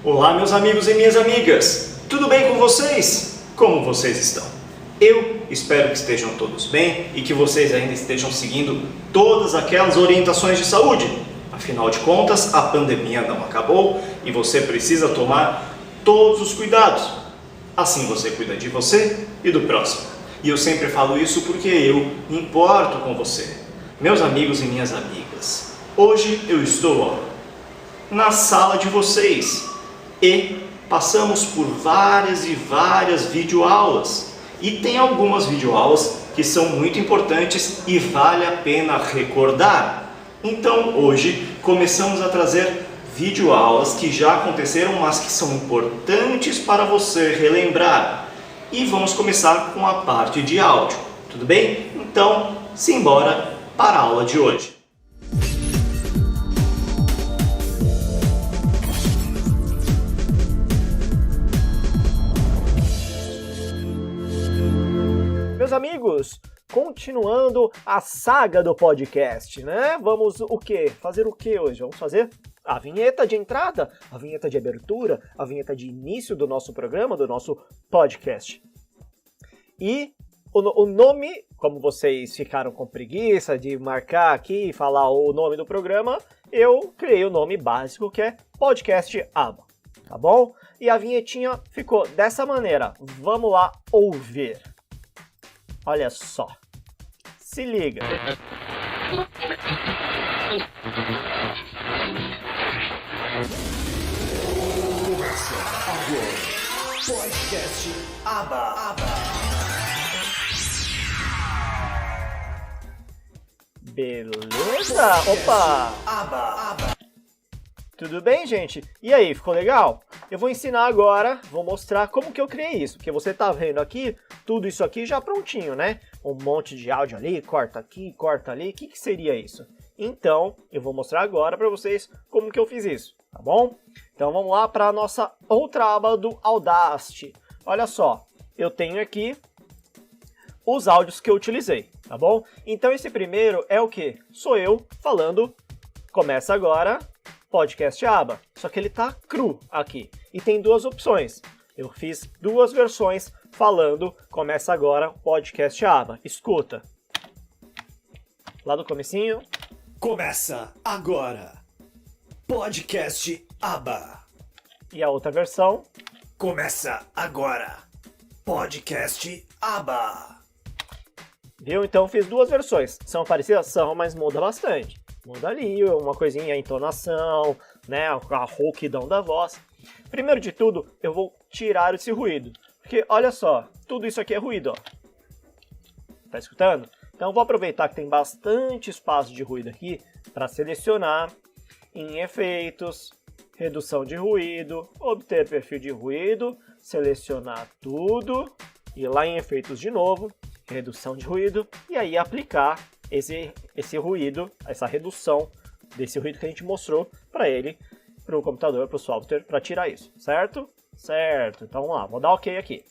Olá, meus amigos e minhas amigas! Tudo bem com vocês? Como vocês estão? Eu espero que estejam todos bem e que vocês ainda estejam seguindo todas aquelas orientações de saúde. Afinal de contas, a pandemia não acabou e você precisa tomar todos os cuidados. Assim você cuida de você e do próximo. E eu sempre falo isso porque eu me importo com você. Meus amigos e minhas amigas, hoje eu estou na sala de vocês e passamos por várias e várias videoaulas. E tem algumas videoaulas que são muito importantes e vale a pena recordar. Então hoje começamos a trazer videoaulas que já aconteceram, mas que são importantes para você relembrar. E vamos começar com a parte de áudio, tudo bem? Então, simbora para a aula de hoje. Meus amigos, continuando a saga do podcast, né? Vamos o quê? Fazer o quê hoje? Vamos fazer a vinheta de entrada, a vinheta de abertura, a vinheta de início do nosso programa, do nosso podcast. E o nome, como vocês ficaram com preguiça de marcar aqui e falar o nome do programa, eu criei o nome básico que é Podcast Aba, tá bom? E a vinhetinha ficou dessa maneira. Vamos lá ouvir. Olha só. Se liga. Começa agora. Podcast Aba. Beleza? Opa! Aba. Tudo bem, gente? E aí, ficou legal? Eu vou ensinar agora, vou mostrar como que eu criei isso, porque você tá vendo aqui, tudo isso aqui já prontinho, né? Um monte de áudio ali, corta aqui, corta ali, o que seria isso? Então, eu vou mostrar agora para vocês como que eu fiz isso, tá bom? Então vamos lá para a nossa outra aba do Audacity. Olha só, eu tenho aqui os áudios que eu utilizei, tá bom? Então esse primeiro é o que? Sou eu falando, começa agora, Podcast Aba, só que ele tá cru aqui. E tem duas opções. Eu fiz duas versões falando, começa agora, Podcast Aba. Escuta. Lá do comecinho. Começa agora. Podcast Aba. E a outra versão. Começa agora. Podcast Aba. Viu? Então fiz duas versões. São parecidas? São, mas muda bastante. Muda ali uma coisinha, a entonação, né, a rouquidão da voz. Primeiro de tudo, eu vou tirar esse ruído. Porque, olha só, tudo isso aqui é ruído, ó. Tá escutando? Então, eu vou aproveitar que tem bastante espaço de ruído aqui para selecionar em efeitos, redução de ruído, obter perfil de ruído, selecionar tudo, ir lá em efeitos de novo, redução de ruído, e aí aplicar esse ruído, essa redução desse ruído que a gente mostrou para ele, para o computador, para o software, para tirar isso, certo? Certo, então vamos lá, vou dar OK aqui.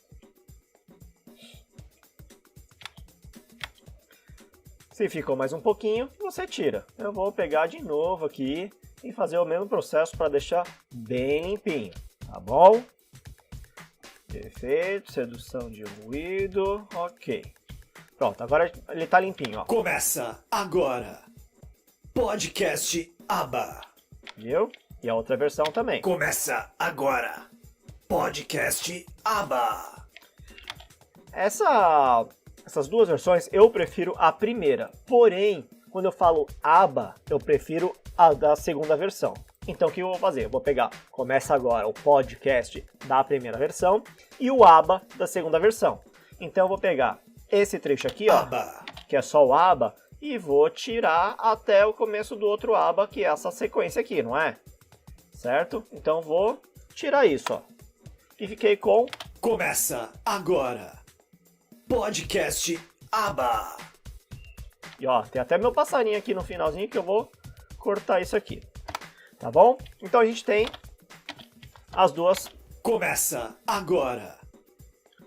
Se ficou mais um pouquinho, você tira. Eu vou pegar de novo aqui e fazer o mesmo processo para deixar bem limpinho, tá bom? Perfeito, redução de ruído, OK. Pronto, agora ele tá limpinho, ó. Começa agora. Podcast Aba. Viu? E a outra versão também. Começa agora. Podcast Aba. Essas duas versões eu prefiro a primeira. Porém, quando eu falo aba, eu prefiro a da segunda versão. Então o que eu vou fazer? Eu vou pegar, começa agora o podcast da primeira versão e o aba da segunda versão. Então eu vou pegar esse trecho aqui, ó, Aba. que é só o aba, e vou tirar até o começo do outro aba, que é essa sequência aqui, não é? Certo? Então vou tirar isso, ó. E fiquei com... Começa agora. Podcast Aba. E ó, tem até meu passarinho aqui no finalzinho que eu vou cortar isso aqui. Tá bom? Então a gente tem as duas. Começa agora.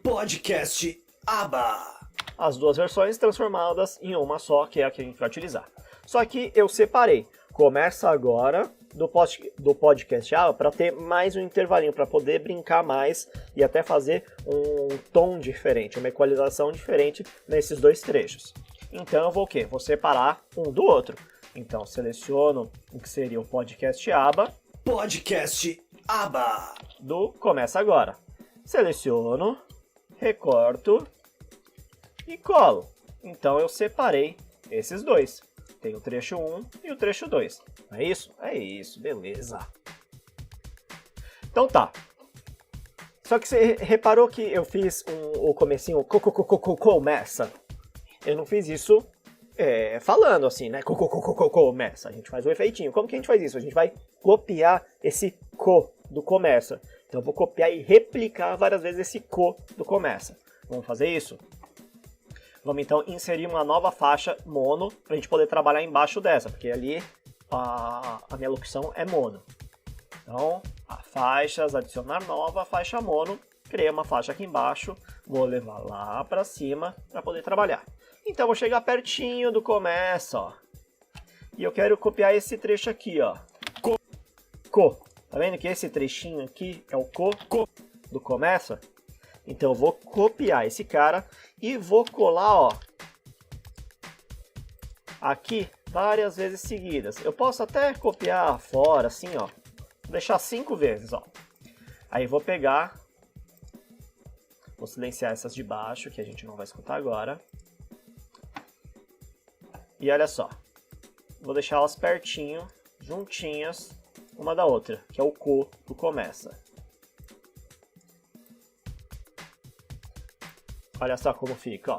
Podcast Aba. As duas versões transformadas em uma só, que é a que a gente vai utilizar. Só que eu separei. Começa agora, do podcast para ter mais um intervalinho, para poder brincar mais e até fazer um tom diferente, uma equalização diferente nesses dois trechos. Então eu vou o quê? Vou separar um do outro. Então seleciono o que seria o podcast aba. Podcast aba. Do Começa Agora. Seleciono, recorto e colo. Então eu separei esses dois. Tem o trecho 1 e o trecho 2. É isso? É isso, beleza. Então tá. Só que você reparou que eu fiz o comecinho começa. Eu não fiz isso falando assim, né? Começa. A gente faz o efeitinho. Como que a gente faz isso? A gente vai copiar esse do começa. Então eu vou copiar e replicar várias vezes esse do começa. Vamos fazer isso? Vamos então inserir uma nova faixa mono para a gente poder trabalhar embaixo dessa, porque ali a minha locução é mono. Então, faixas, adicionar nova faixa mono, criei uma faixa aqui embaixo, vou levar lá para cima para poder trabalhar. Então, vou chegar pertinho do começa, ó. E eu quero copiar esse trecho aqui, ó. Tá vendo que esse trechinho aqui é o do começa? Então eu vou copiar esse cara e vou colar, ó, aqui várias vezes seguidas. Eu posso até copiar fora, assim, ó, vou deixar 5 vezes, ó. Aí vou pegar, vou silenciar essas de baixo, que a gente não vai escutar agora. E olha só, vou deixar elas pertinho, juntinhas, uma da outra, que é o do começa. Olha só como fica, ó.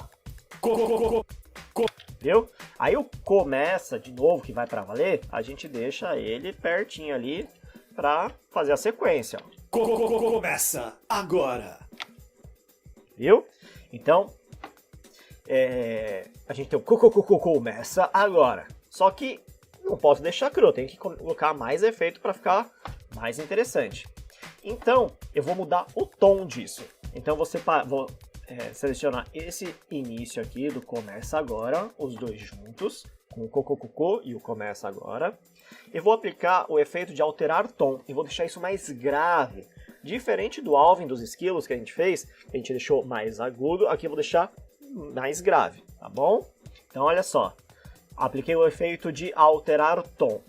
Viu? Aí o começa, de novo, que vai pra valer, a gente deixa ele pertinho ali pra fazer a sequência, ó. Começa agora. Viu? Então, a gente tem o começa agora. Só que não posso deixar cru, tem que colocar mais efeito pra ficar mais interessante. Então, eu vou mudar o tom disso. Então, vou selecionar esse início aqui do Começa Agora, os dois juntos, com o cocococô e o Começa Agora. Eu vou aplicar o efeito de alterar tom e vou deixar isso mais grave. Diferente do Alvin dos esquilos que a gente fez, que a gente deixou mais agudo, aqui eu vou deixar mais grave, tá bom? Então olha só, apliquei o efeito de alterar tom.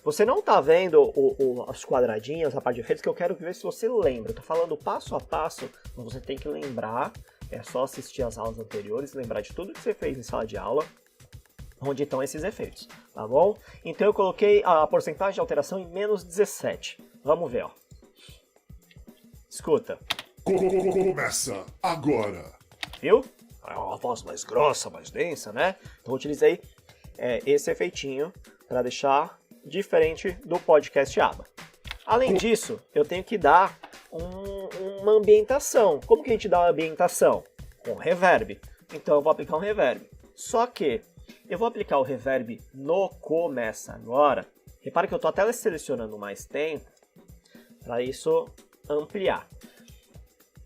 Você não tá vendo as quadradinhas, a parte de efeitos, que eu quero ver se você lembra. Eu tô falando passo a passo, mas você tem que lembrar. É só assistir as aulas anteriores, lembrar de tudo que você fez em sala de aula, onde estão esses efeitos, tá bom? Então eu coloquei a porcentagem de alteração em menos 17. Vamos ver, ó. Escuta. Começa agora. Viu? É uma voz mais grossa, mais densa, né? Então eu utilizei esse efeitinho para deixar diferente do podcast aba. Além disso, eu tenho que dar uma ambientação. Como que a gente dá uma ambientação? Com reverb. Então eu vou aplicar um reverb. Só que eu vou aplicar o reverb no Começa Agora. Repara que eu estou até selecionando mais tempo para isso ampliar.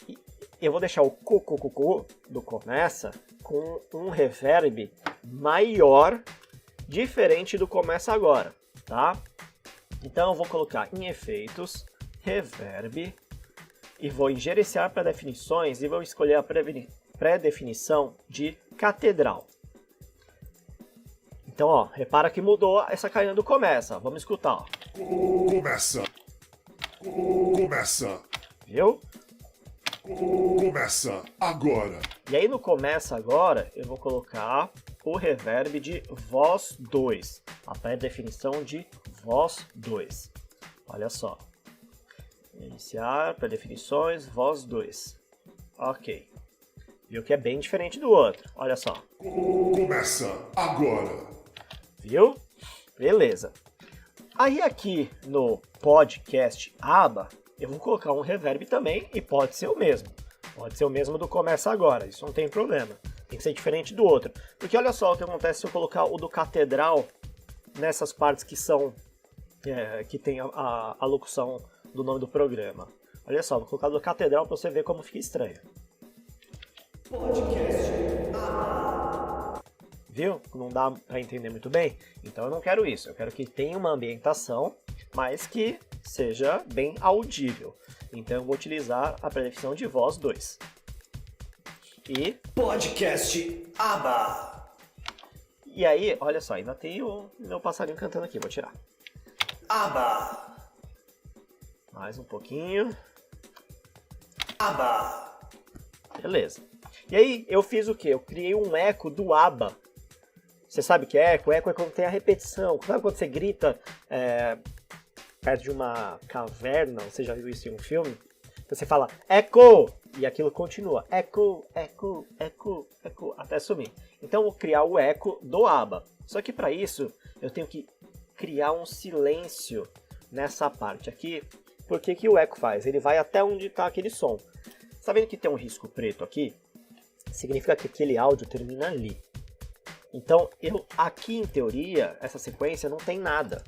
E eu vou deixar o cocococô do Começa com um reverb maior, diferente do Começa Agora, tá? Então eu vou colocar em efeitos, reverb, e vou em gerenciar pré-definições e vou escolher a pré-definição de catedral. Então, ó, repara que mudou essa carinha do começa. Vamos escutar, ó. Começa. Viu? Começa agora. E aí no Começa Agora, eu vou colocar o reverb de voz 2. A pré-definição de voz 2. Olha só. Iniciar, pré-definições, voz 2. Ok. Viu que é bem diferente do outro. Olha só. Começa agora. Viu? Beleza. Aí aqui no podcast aba, eu vou colocar um reverb também e pode ser o mesmo. Pode ser o mesmo do Começa Agora, isso não tem problema. Tem que ser diferente do outro. Porque olha só o que acontece se eu colocar o do catedral nessas partes que são que tem a locução do nome do programa. Olha só, vou colocar do catedral para você ver como fica estranho. Podcast. Viu? Não dá para entender muito bem? Então eu não quero isso. Eu quero que tenha uma ambientação mas que seja bem audível. Então eu vou utilizar a predefinição de voz 2. E Podcast Aba. E aí, olha só, ainda tem o meu passarinho cantando aqui, vou tirar. Aba. Mais um pouquinho. Aba. Beleza. E aí, eu fiz o quê? Eu criei um eco do aba. Você sabe o que é eco? Eco é quando tem a repetição. Sabe quando você grita perto de uma caverna? Você já viu isso em um filme? Você fala, eco! E aquilo continua. Eco, eco, eco, eco, até sumir. Então eu vou criar o eco do aba. Só que para isso, eu tenho que criar um silêncio nessa parte aqui. Por que que o eco faz? Ele vai até onde está aquele som. Está vendo que tem um risco preto aqui? Significa que aquele áudio termina ali. Então, aqui em teoria, essa sequência não tem nada.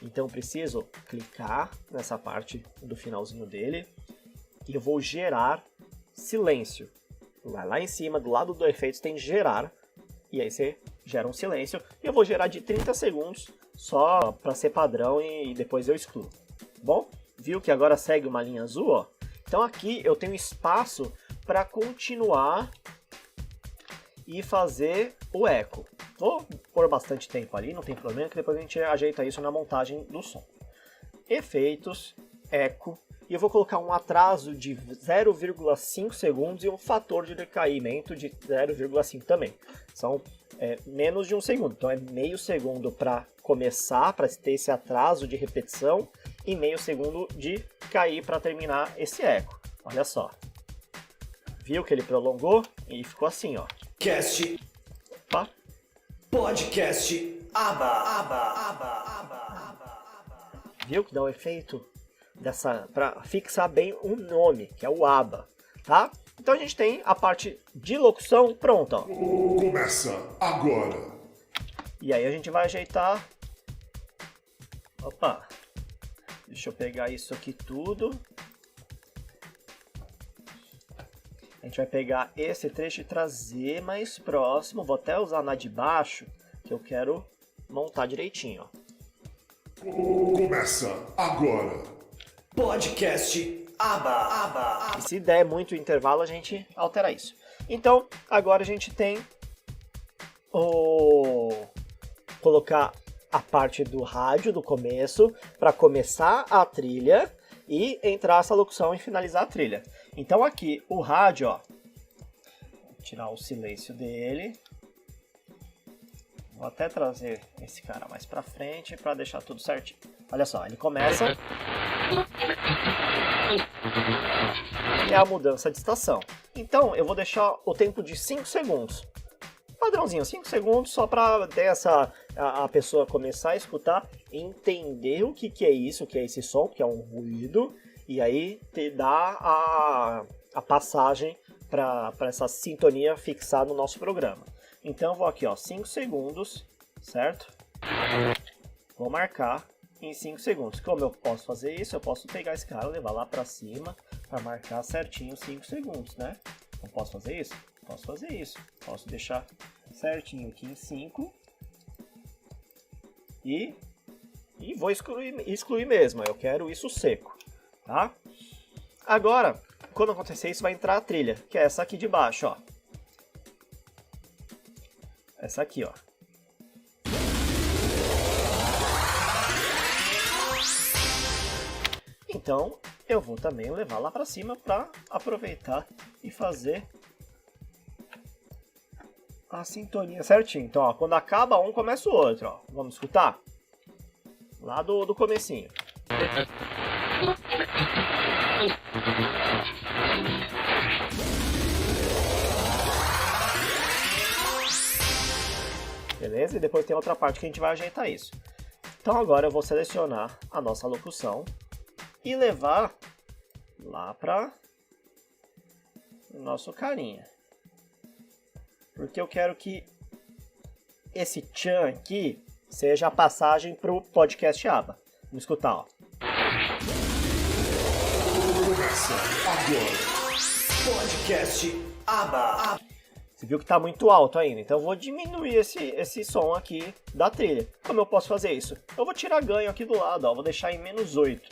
Então eu preciso clicar nessa parte do finalzinho dele e eu vou gerar silêncio. Vai lá em cima, do lado do efeitos tem gerar, e aí você gera um silêncio. E eu vou gerar de 30 segundos, só para ser padrão e depois eu excluo. Bom, viu que agora segue uma linha azul, ó? Então aqui eu tenho espaço para continuar e fazer o eco. Vou pôr bastante tempo ali, não tem problema, que depois a gente ajeita isso na montagem do som. Efeitos, eco, e eu vou colocar um atraso de 0,5 segundos e um fator de decaimento de 0,5 também. São menos de 1 segundo, então é meio segundo para começar, para ter esse atraso de repetição, e meio segundo de cair para terminar esse eco. Olha só. Viu que ele prolongou e ficou assim, ó. Cast. Opa. Podcast Aba. Viu que dá um efeito para fixar bem o nome, que é o aba, tá? Então a gente tem a parte de locução pronta, ó. Começa agora. E aí a gente vai ajeitar. Opa. Deixa eu pegar isso aqui tudo. A gente vai pegar esse trecho e trazer mais próximo. Vou até usar na de baixo, que eu quero montar direitinho, ó. Começa agora. Podcast Aba. E se der muito intervalo, a gente altera isso. Então, agora a gente tem colocar a parte do rádio do começo para começar a trilha e entrar essa locução e finalizar a trilha. Então aqui o rádio, ó, vou tirar o silêncio dele. Vou até trazer esse cara mais para frente para deixar tudo certinho. Olha só, ele começa e é a mudança de estação. Então eu vou deixar o tempo de 5 segundos. Padrãozinho, 5 segundos, só para ter a pessoa começar a escutar, entender o que é isso, o que é esse som, que é um ruído, e aí te dá a passagem para essa sintonia fixar no nosso programa. Então eu vou aqui, ó, 5 segundos, certo? Vou marcar em 5 segundos. Como eu posso fazer isso? Eu posso pegar esse cara, levar lá para cima, para marcar certinho 5 segundos, né? Não posso fazer isso? Posso fazer isso. Posso deixar certinho aqui em 5. E vou excluir mesmo. Eu quero isso seco, tá? Agora, quando acontecer isso, vai entrar a trilha, que é essa aqui de baixo, ó. Essa aqui, ó. Então, eu vou também levar lá para cima para aproveitar e fazer a sintonia certinho. Então, ó, quando acaba um, começa o outro, ó. Vamos escutar? Lá do comecinho. Beleza? E depois tem outra parte que a gente vai ajeitar isso. Então agora eu vou selecionar a nossa locução e levar lá para o nosso carinha. Porque eu quero que esse tchan aqui seja a passagem para o podcast Aba. Vamos escutar, ó. Começa agora. Podcast Aba. Você viu que está muito alto ainda, então eu vou diminuir esse som aqui da trilha. Como eu posso fazer isso? Eu vou tirar ganho aqui do lado, ó, vou deixar em -8.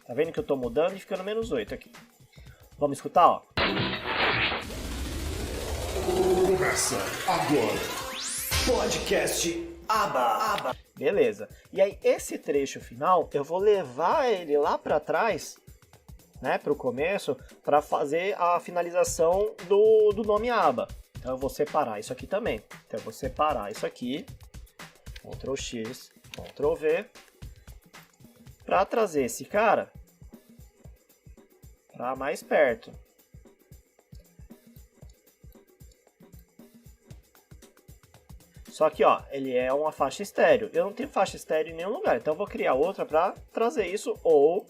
Tá vendo que eu estou mudando e ficando -8 aqui. Vamos escutar, ó. Começa agora. Podcast Aba. Beleza. E aí esse trecho final, eu vou levar ele lá para trás, né, para o começo, para fazer a finalização do nome aba. Então eu vou separar isso aqui também. Então eu vou separar isso aqui, Ctrl X, Ctrl V, para trazer esse cara para mais perto. Só que, ó, ele é uma faixa estéreo. Eu não tenho faixa estéreo em nenhum lugar, então eu vou criar outra para trazer isso, ou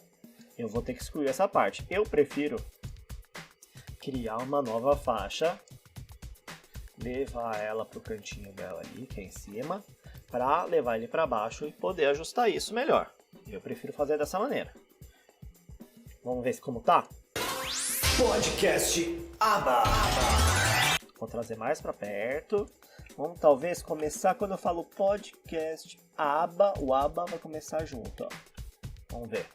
eu vou ter que excluir essa parte. Eu prefiro criar uma nova faixa, levar ela para o cantinho dela ali, que é em cima, para levar ele para baixo e poder ajustar isso melhor. Eu prefiro fazer dessa maneira. Vamos ver como tá? Podcast Aba. Vou trazer mais para perto. Vamos talvez começar quando eu falo podcast aba, o aba vai começar junto, ó. Vamos ver.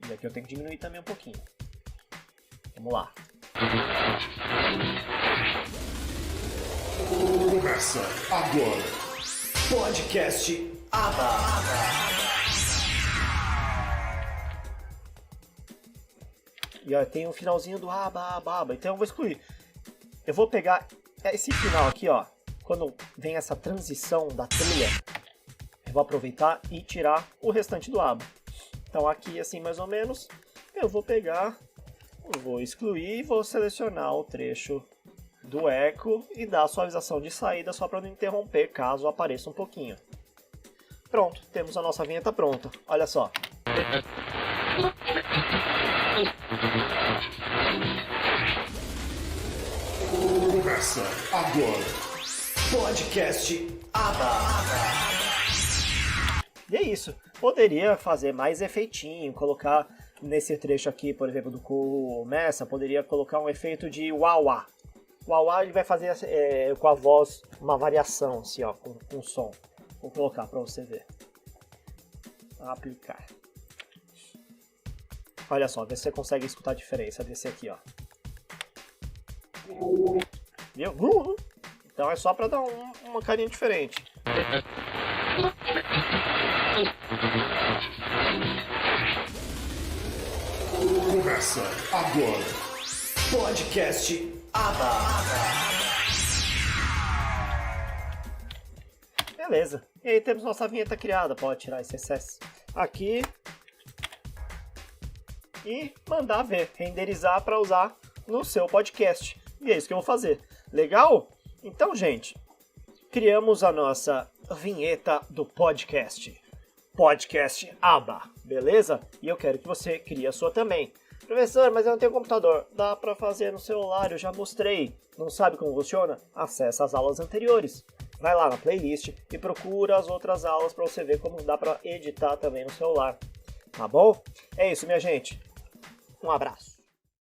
E aqui eu tenho que diminuir também um pouquinho. Vamos lá. Começa agora. Podcast Aba. E ó, tem o finalzinho do aba. Então eu vou excluir. Eu vou pegar esse final aqui, ó. Quando vem essa transição da trilha, eu vou aproveitar e tirar o restante do aba. Então aqui, assim, mais ou menos, eu vou pegar, eu vou excluir e vou selecionar o trecho do eco e dar a suavização de saída só para não interromper caso apareça um pouquinho. Pronto, temos a nossa vinheta pronta. Olha só. Começa agora. Podcast Aba. E é isso. Poderia fazer mais efeitinho, colocar nesse trecho aqui, por exemplo, do começa, poderia colocar um efeito de wah-wah. Wah-wah ele vai fazer com a voz uma variação, assim, ó, com som. Vou colocar para você ver. Aplicar. Olha só, vê se você consegue escutar a diferença desse aqui, ó. Viu? Então é só para dar uma carinha diferente. Começa agora. Podcast Aba. Beleza. E aí temos nossa vinheta criada. Pode tirar esse excesso aqui. E mandar ver, renderizar para usar no seu podcast. E é isso que eu vou fazer. Legal? Então, gente, criamos a nossa vinheta do podcast. Podcast Aba, beleza? E eu quero que você crie a sua também. Professor, mas eu não tenho computador. Dá para fazer no celular, eu já mostrei. Não sabe como funciona? Acesse as aulas anteriores. Vai lá na playlist e procura as outras aulas para você ver como dá para editar também no celular. Tá bom? É isso, minha gente. Um abraço.